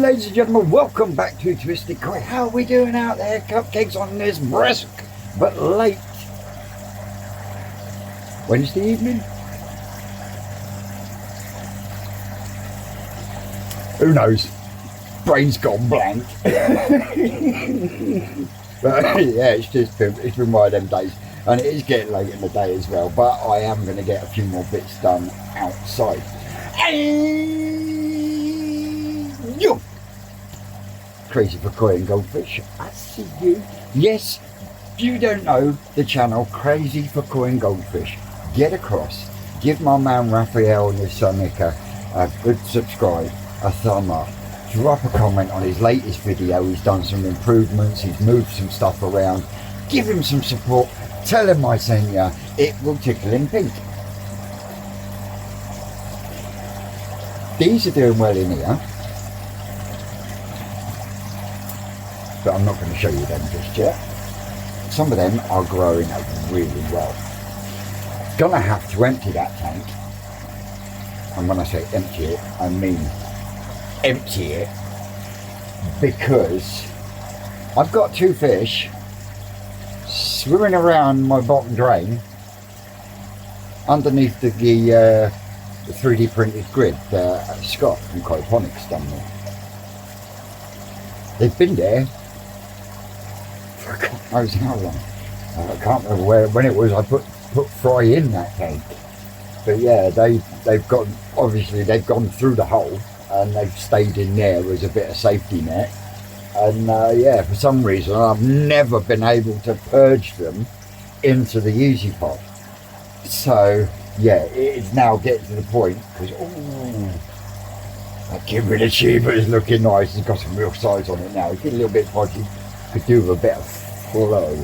Ladies and gentlemen, welcome back to Twisted Koi. How are we doing out there? Cupcakes on this brisk but late Wednesday evening? Who knows? Brain's gone blank. But yeah, it's been one of them days, and it is getting late in the day as well. But I am going to get a few more bits done outside. You crazy for koi and goldfish. I see you. Yes, you don't know the channel Crazy for Koi and Goldfish. Get across. Give my man Raphael and his son Nick a good subscribe, a thumb up. Drop a comment on his latest video. He's done some improvements. He's moved some stuff around. Give him some support. Tell him I sent you. It will tickle him pink. These are doing well in here, but I'm not going to show you them just yet. Some of them are growing really well. Gonna have to empty that tank, and when I say empty it, I mean empty it, because I've got two fish swimming around my bottom drain underneath the 3D printed grid Scott from Aquaponics done there. They've been there for God knows how long. I can't remember when it was I put fry in that tank. But yeah, they've got, obviously they've gone through the hole and they've stayed in there as a bit of safety net. And yeah, for some reason I've never been able to purge them into the easy pot. So yeah, it's now getting to the point because that kid with the Chiba is looking nice. He's got some real size on it now. He's getting a little bit podgy. Could do with a bit of flow.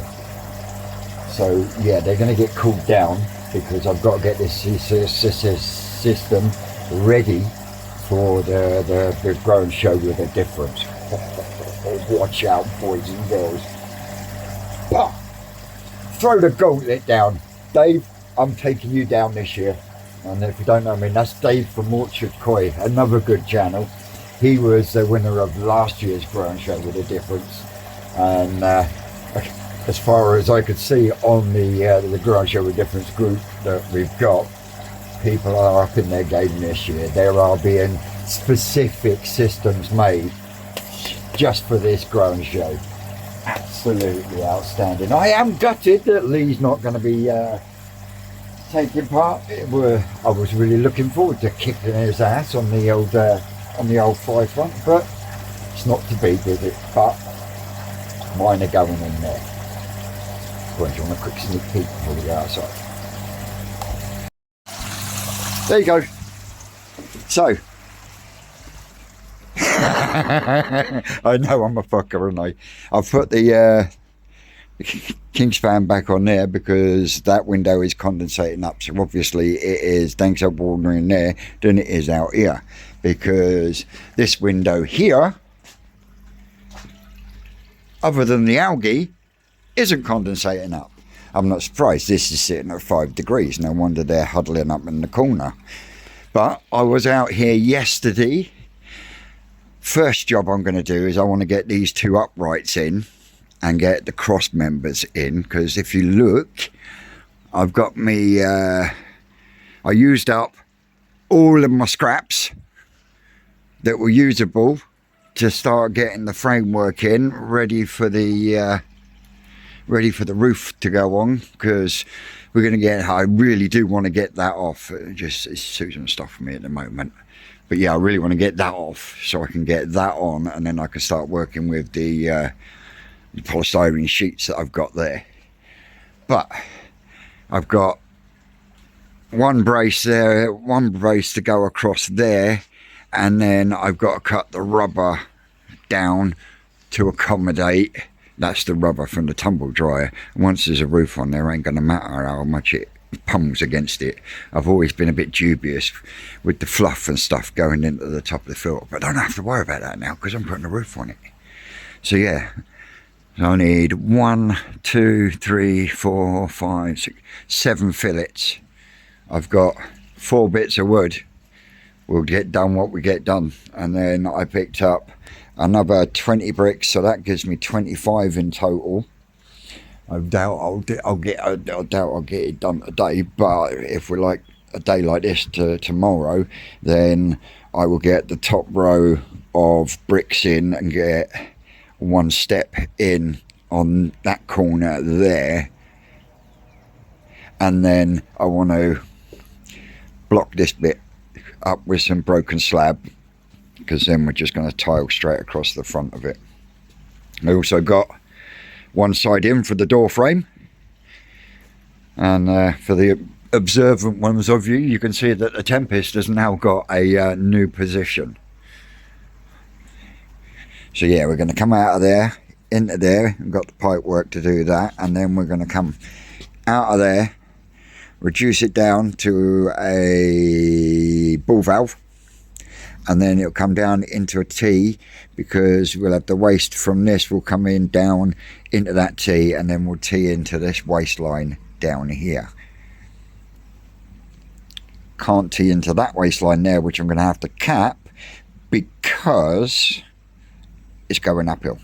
So yeah, they're going to get cooled down because I've got to get this system ready for the grow and show with a difference. Watch out, boys and girls. But throw the gauntlet down. Dave, I'm taking you down this year. And if you don't know me, that's Dave from Orchard Koi, another good channel. He was the winner of last year's grow and show with a difference. And as far as I could see on the grow and show with difference group that we've got, people are up in their game this year. There are being specific systems made just for this grow and show. Absolutely outstanding. I am gutted that Lee's not going to be taking part. I was really looking forward to kicking his ass on the old fly front, but it's not to be, is it? But mine are going in there. Go on, do you want a quick sneak peek before we go outside? There you go. So I know I'm a fucker, aren't I? I've put the King's fan back on there because that window is condensating up. So obviously it is thanks up water in there than it is out here, because this window here, other than the algae, isn't condensating up. I'm not surprised. This is sitting at 5 degrees. No wonder they're huddling up in the corner. But I was out here yesterday. First job I'm going to do is I want to get these two uprights in and get the cross members in, because if you look, I've got me I used up all of my scraps that were usable to start getting the framework in, ready for the roof to go on, because we're going to get, I really do want to get that off. It's suiting stuff for me at the moment. But yeah, I really want to get that off so I can get that on, and then I can start working with the polystyrene sheets that I've got there. But I've got one brace there, one brace to go across there, and then I've got to cut the rubber down to accommodate. That's the rubber from the tumble dryer. Once there's a roof on there, ain't going to matter how much it pummels against it. I've always been a bit dubious with the fluff and stuff going into the top of the filter, but I don't have to worry about that now because I'm putting a roof on it. So yeah, so I need 1, 2, 3, 4, 5, 6, 7 fillets. I've got 4 bits of wood we'll get done what we get done. And then I picked up another 20 bricks, so that gives me 25 in total. I doubt I'll get it done today, but if we're like a day like this to tomorrow, then I will get the top row of bricks in and get one step in on that corner there, and then I want to block this bit up with some broken slab, because then we're just going to tile straight across the front of it. I also got one side in for the door frame, and for the observant ones of you, you can see that the Tempest has now got a new position. So yeah, we're going to come out of there into there. We've got the pipe work to do that, and then we're going to come out of there, reduce it down to a ball valve, and then it'll come down into a T, because we'll have the waste from this will come in down into that T, and then we'll T into this waistline down here. Can't T into that waistline there, which I'm going to have to cap because it's going uphill.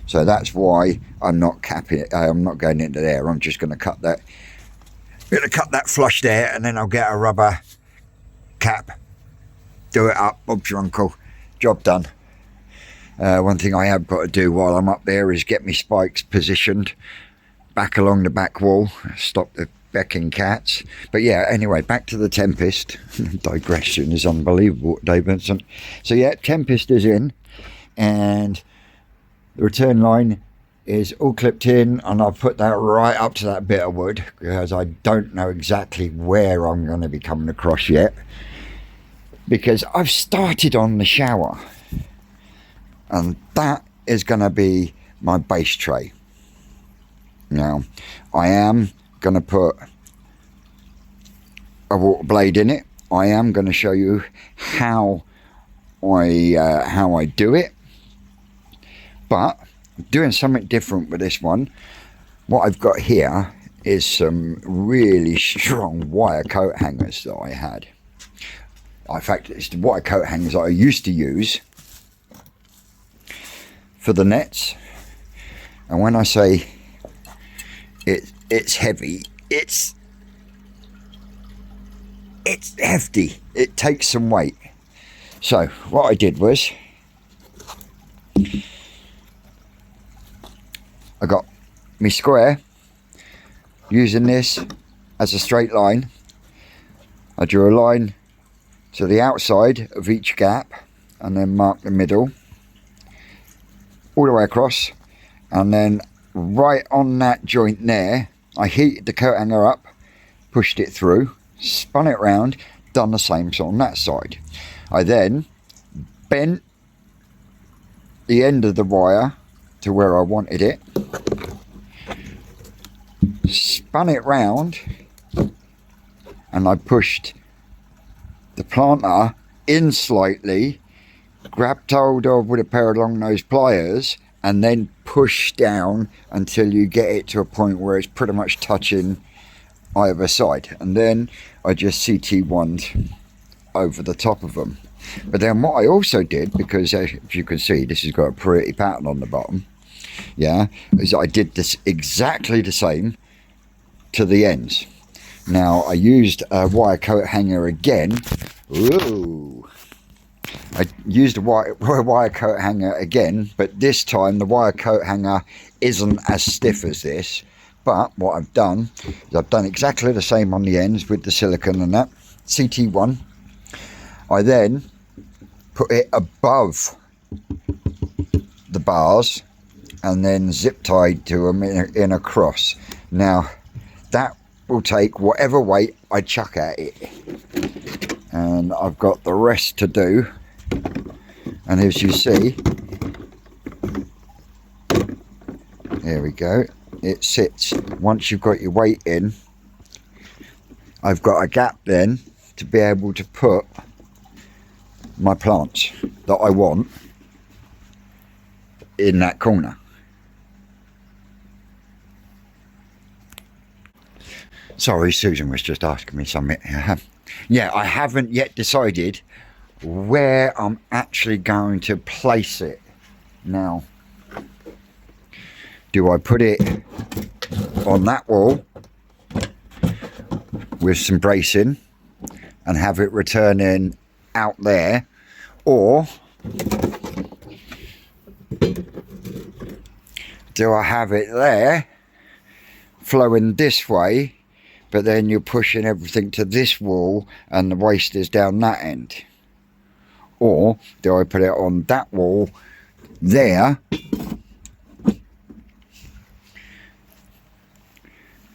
So that's why I'm not capping it. I'm not going into there. I'm just going to cut that. I'm going to cut that flush there, and then I'll get a rubber cap, do it up. Bob's your uncle. Job done. One thing I have got to do while I'm up there is get my spikes positioned back along the back wall. Stop the becking cats. But yeah, anyway, back to the Tempest. Digression is unbelievable, Dave Vincent. So yeah, Tempest is in, and the return line is all clipped in, and I've put that right up to that bit of wood, because I don't know exactly where I'm going to be coming across yet, because I've started on the shower, and that is going to be my base tray. Now I am going to put a water blade in it. I am going to show you how I do it, but I'm doing something different with this one. What I've got here is some really strong wire coat hangers that I had. In fact, it's the wire coat hangers that I used to use for the nets. And when I say it's heavy, it's hefty. It takes some weight. So what I did was I got me square, using this as a straight line. I drew a line to the outside of each gap, and then mark the middle all the way across, and then right on that joint there I heated the coat hanger up, pushed it through, spun it round, done the same on that side. I then bent the end of the wire to where I wanted it, spun it round, and I pushed the planter in slightly, grabbed hold of with a pair of long nose pliers, and then push down until you get it to a point where it's pretty much touching either side, and then I just CT1'd over the top of them. But then what I also did, because as you can see, this has got a pretty pattern on the bottom, yeah, is I did this exactly the same to the ends. Now I used a wire coat hanger again. Ooh. I used a wire coat hanger again, but this time the wire coat hanger isn't as stiff as this. But what I've done is I've done exactly the same on the ends with the silicone and that, CT1. I then put it above the bars and then zip tied to them in a cross. Now that will take whatever weight I chuck at it, and I've got the rest to do. And as you see, there we go, it sits. Once you've got your weight in, I've got a gap then to be able to put my plants that I want in that corner. Sorry, Susan was just asking me something. yeah, I haven't yet decided where I'm actually going to place it. Now, do I put it on that wall with some bracing and have it returning out there, or do I have it there flowing this way, but then you're pushing everything to this wall and the waste is down that end? Or do I put it on that wall there,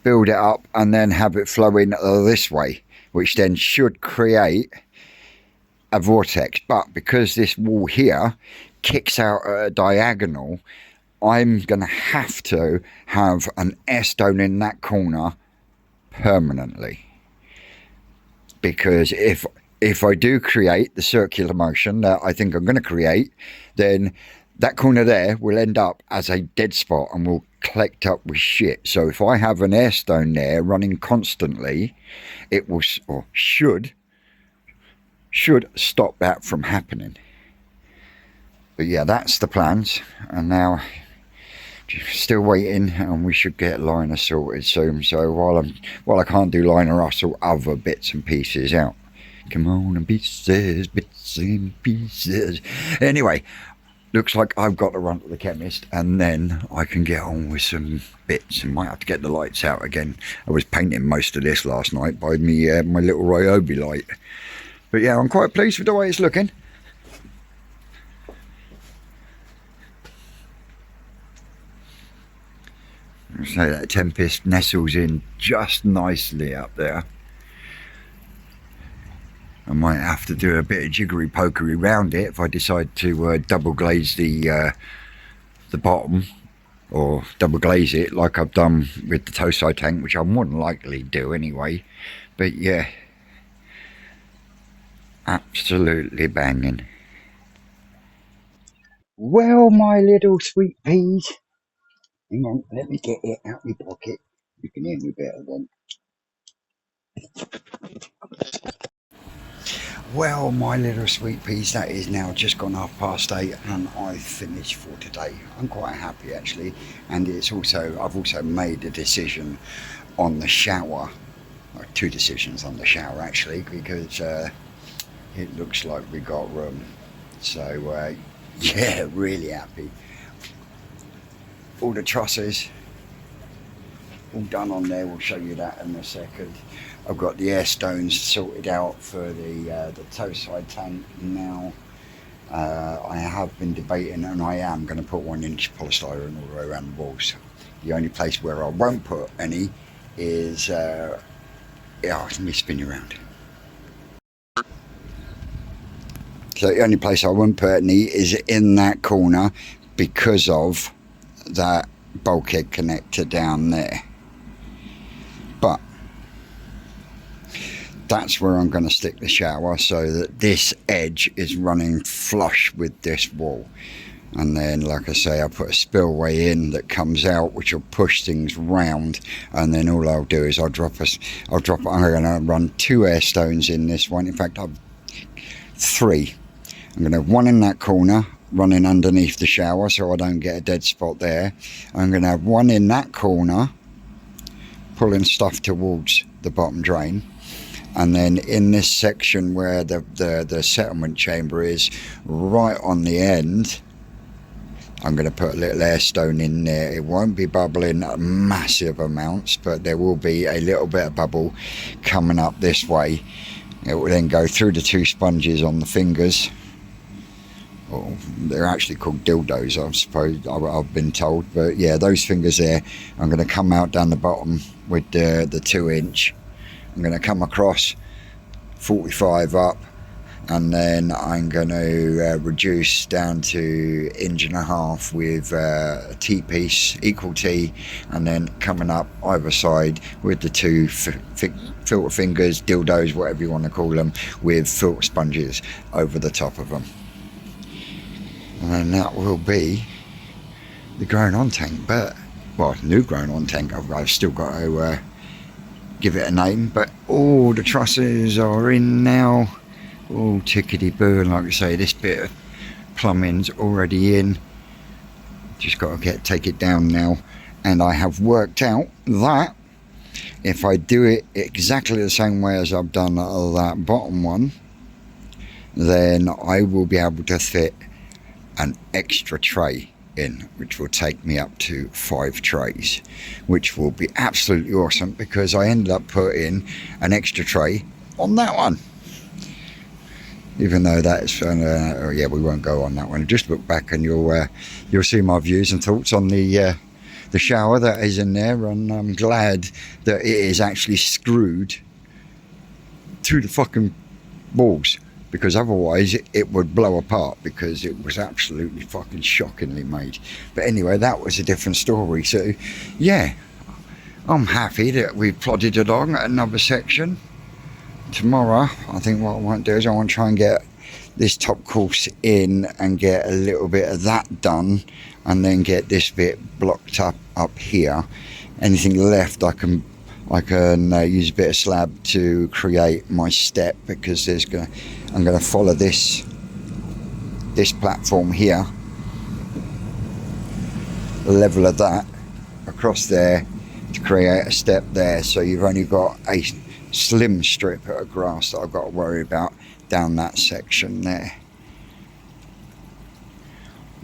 build it up, and then have it flowing this way, which then should create a vortex? But because this wall here kicks out at a diagonal, I'm going to have an air stone in that corner permanently, because if I do create the circular motion that I think I'm going to create, then that corner there will end up as a dead spot and will collect up with shit. So if I have an air stone there running constantly, it will, or should stop that from happening. But yeah, that's the plans. And now still waiting, and we should get liner sorted soon. So while I can't do liner, I'll sort other bits and pieces out. Come on, and bits and pieces. Anyway, looks like I've got to run to the chemist, and then I can get on with some bits, and might have to get the lights out again. I was painting most of this last night by me my little Ryobi light. But yeah, I'm quite pleased with the way it's looking. So that Tempest nestles in just nicely up there. I might have to do a bit of jiggery pokery around it if I decide to double glaze the bottom, or double glaze it like I've done with the Tosai tank, which I more than likely do anyway. But yeah, absolutely banging. Well, my little sweet peas, hang on, let me get it out of my pocket. You can hear me better then. Well, my little sweet peas, that is now just gone 8:30, and I've finished for today. I'm quite happy actually, and I've also made a decision on the shower, or 2 decisions on the shower actually, because it looks like we got room. So yeah, really happy. All the trusses all done on there, we'll show you that in a second. I've got the air stones sorted out for the Tosai tank now. I have been debating, and I am going to put 1-inch polystyrene all the way around the walls. The only place where I won't put any is, yeah, let me spin you around. So the only place I won't put any is in that corner, because of that bulkhead connector down there. But that's where I'm going to stick the shower, so that this edge is running flush with this wall. And then, like I say, I put a spillway in that comes out, which will push things round. And then all I'll do is I'm going to run 2 air stones in this one. In fact, I've 3. I'm going to have 1 in that corner, running underneath the shower, so I don't get a dead spot there. I'm going to have 1 in that corner, pulling stuff towards the bottom drain. And then in this section where the settlement chamber is, right on the end, I'm going to put a little air stone in there. It won't be bubbling massive amounts, but there will be a little bit of bubble coming up this way. It will then go through the 2 sponges on the fingers. Oh, they're actually called dildos, I suppose, I've been told. But yeah, those fingers there, I'm going to come out down the bottom with the 2-inch. I'm going to come across 45 up, and then I'm going to reduce down to 1.5 inch with a T-piece, equal T, and then coming up either side with the 2 filter fingers, dildos, whatever you want to call them, with filter sponges over the top of them. And then that will be the grown on tank. But, well, new grown on tank, I've still got to give it a name, but all the trusses are in now, all tickety-boo, and like I say, this bit of plumbing's already in, just got to take it down now. And I have worked out that if I do it exactly the same way as I've done that bottom one, then I will be able to fit an extra tray in, which will take me up to 5 trays, which will be absolutely awesome, because I ended up putting an extra tray on that one, even though that's oh yeah, we won't go on that one. Just look back and you'll see my views and thoughts on the shower that is in there. And I'm glad that it is actually screwed to the fucking walls, because otherwise it would blow apart, because it was absolutely fucking shockingly made. But anyway, that was a different story. So yeah, I'm happy that we've plodded along at another section. Tomorrow, I think what I want to do is I want to try and get this top course in and get a little bit of that done, and then get this bit blocked up here. Anything left, I can use a bit of slab to create my step, because I'm going to follow this platform here, the level of that across there, to create a step there. So you've only got a slim strip of grass that I've got to worry about down that section there,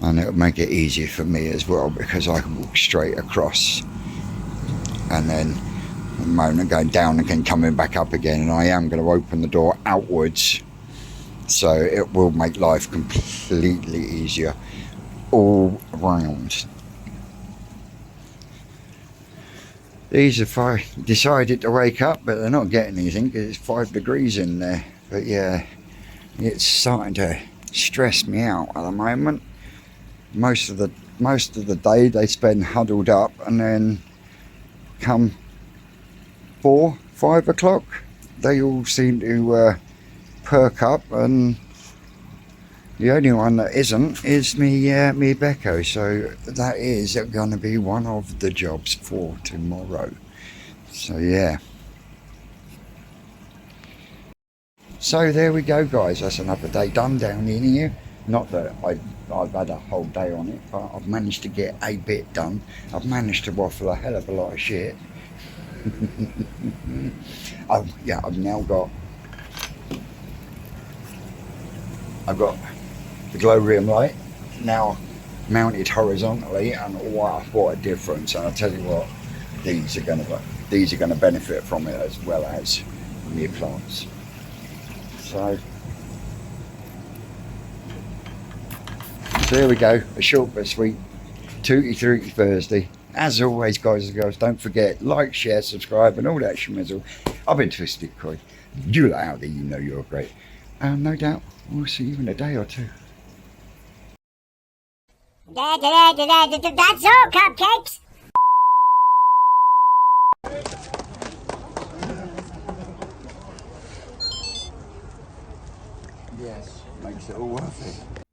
and it'll make it easier for me as well, because I can walk straight across, and then the moment going down again, coming back up again. And I am going to open the door outwards, so it will make life completely easier all around. These are 5 decided to wake up, but they're not getting anything because it's 5 degrees in there. But yeah, it's starting to stress me out at the moment. Most of the day they spend huddled up, and then come 4-5 o'clock, they all seem to perk up, and the only one that isn't is me Becco. So that is going to be one of the jobs for tomorrow. So yeah. So there we go, guys. That's another day done down in here. Not that I've had a whole day on it, but I've managed to get a bit done. I've managed to waffle a hell of a lot of shit. Oh yeah, I've got the glow room light now mounted horizontally, and wow, what a difference. And I tell you what, these are going to benefit from it, as well as the plants. So there we go, a short but sweet Tooty Thooty Thursday. As always, guys and girls, don't forget, like, share, subscribe, and all that schmizzle. I've been Twisted Coy. You lot out there, you know you're great. And no doubt we'll see you in a day or two. That's all, cupcakes. Yes, makes it all worth it.